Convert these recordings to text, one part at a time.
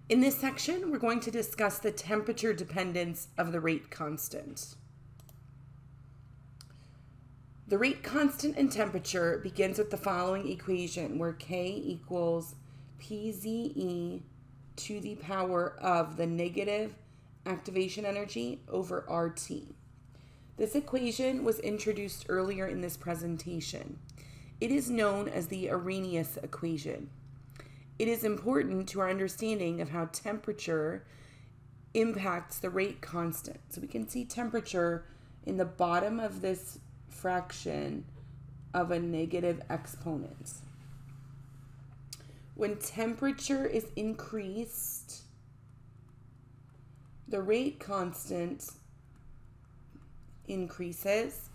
In this section, we're going to discuss the temperature dependence of the rate constant. The rate constant and temperature begins with the following equation, where K equals PZE to the power of the negative activation energy over RT. This equation was introduced earlier in this presentation. It is known as the Arrhenius Equation. It is important to our understanding of how temperature impacts the rate constant. So we can see temperature in the bottom of this fraction of a negative exponent. When temperature is increased, the rate constant increases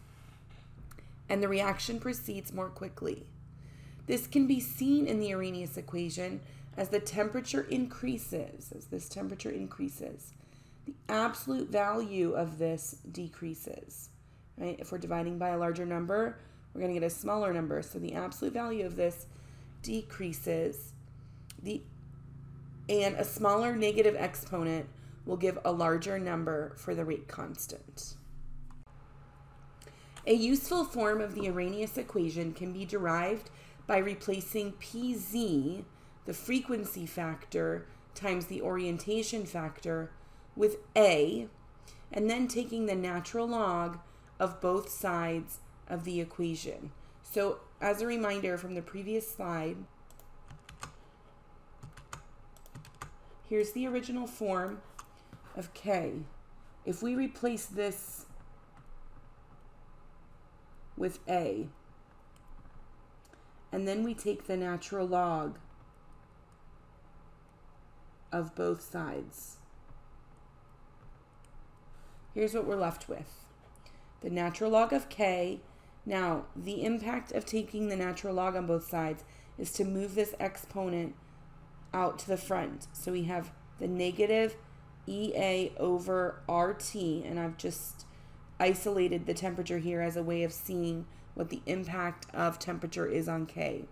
and the reaction proceeds more quickly. This can be seen in the Arrhenius equation as the temperature increases. As this temperature increases, the absolute value of this decreases. Right? If we're dividing by a larger number, we're going to get a smaller number. So the absolute value of this decreases, and a smaller negative exponent will give a larger number for the rate constant. A useful form of the Arrhenius equation can be derived by replacing Pz, the frequency factor, times the orientation factor, with A, and then taking the natural log of both sides of the equation. So as a reminder from the previous slide, here's the original form of K. If we replace this with A, and then we take the natural log of both sides, here's what we're left with. The natural log of K. Now, the impact of taking the natural log on both sides is to move this exponent out to the front. So we have the negative EA over RT, and I've just isolated the temperature here as a way of seeing what the impact of temperature is on K,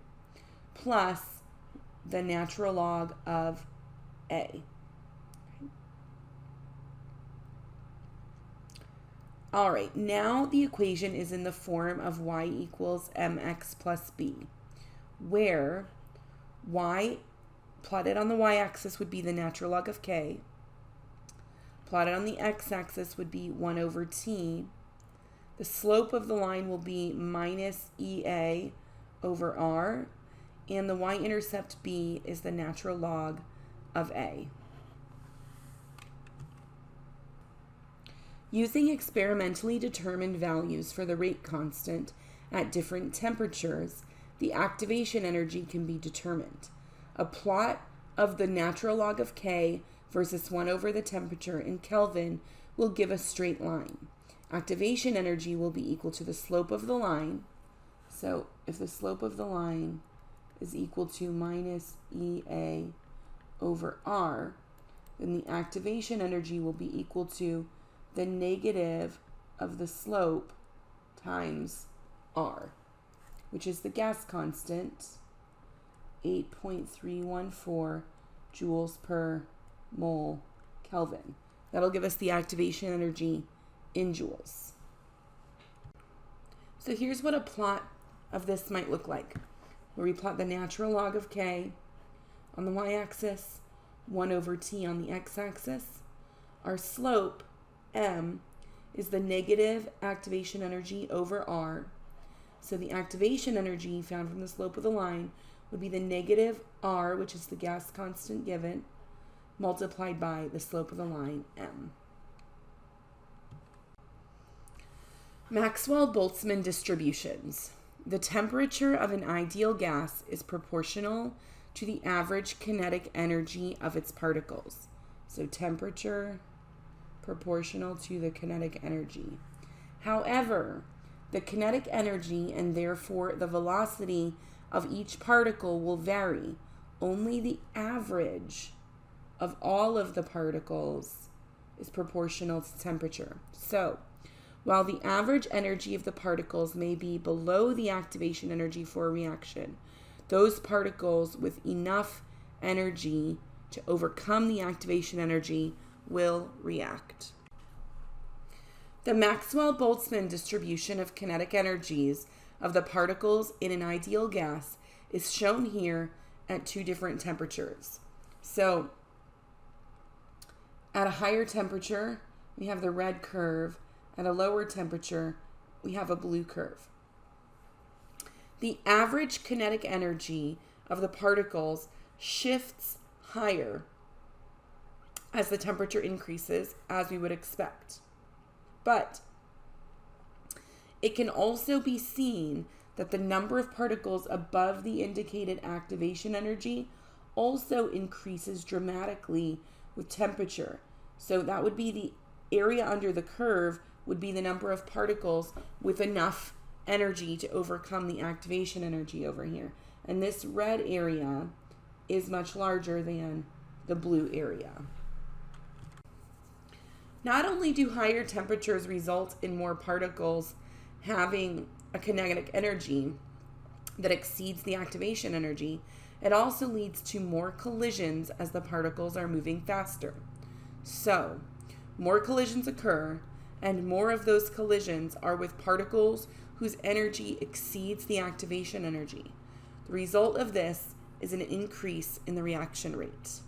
plus the natural log of A. All right, now the equation is in the form of y equals mx plus b, where y plotted on the y-axis would be the natural log of K, plotted on the x-axis would be 1 over t. The slope of the line will be minus EA over R, and the y-intercept B is the natural log of A. Using experimentally determined values for the rate constant at different temperatures, the activation energy can be determined. A plot of the natural log of K versus 1 over the temperature in Kelvin will give a straight line. Activation energy will be equal to the slope of the line. So if the slope of the line is equal to minus EA over R, then the activation energy will be equal to the negative of the slope times R, which is the gas constant, 8.314 joules per mole Kelvin. That'll give us the activation energy in joules. So here's what a plot of this might look like, where we plot the natural log of K on the y-axis, 1 over t on the x-axis. Our slope, m, is the negative activation energy over R. So the activation energy found from the slope of the line would be the negative R, which is the gas constant given, multiplied by the slope of the line, m. Maxwell-Boltzmann distributions. The temperature of an ideal gas is proportional to the average kinetic energy of its particles. So temperature proportional to the kinetic energy. However, the kinetic energy and therefore the velocity of each particle will vary. Only the average of all of the particles is proportional to temperature. So, while the average energy of the particles may be below the activation energy for a reaction, those particles with enough energy to overcome the activation energy will react. The Maxwell-Boltzmann distribution of kinetic energies of the particles in an ideal gas is shown here at two different temperatures. So at a higher temperature, we have the red curve. At a lower temperature, we have a blue curve. The average kinetic energy of the particles shifts higher as the temperature increases, as we would expect. But it can also be seen that the number of particles above the indicated activation energy also increases dramatically with temperature. So that would be the area under the curve would be the number of particles with enough energy to overcome the activation energy over here. And this red area is much larger than the blue area. Not only do higher temperatures result in more particles having a kinetic energy that exceeds the activation energy, it also leads to more collisions as the particles are moving faster. So, more collisions occur, and more of those collisions are with particles whose energy exceeds the activation energy. The result of this is an increase in the reaction rate.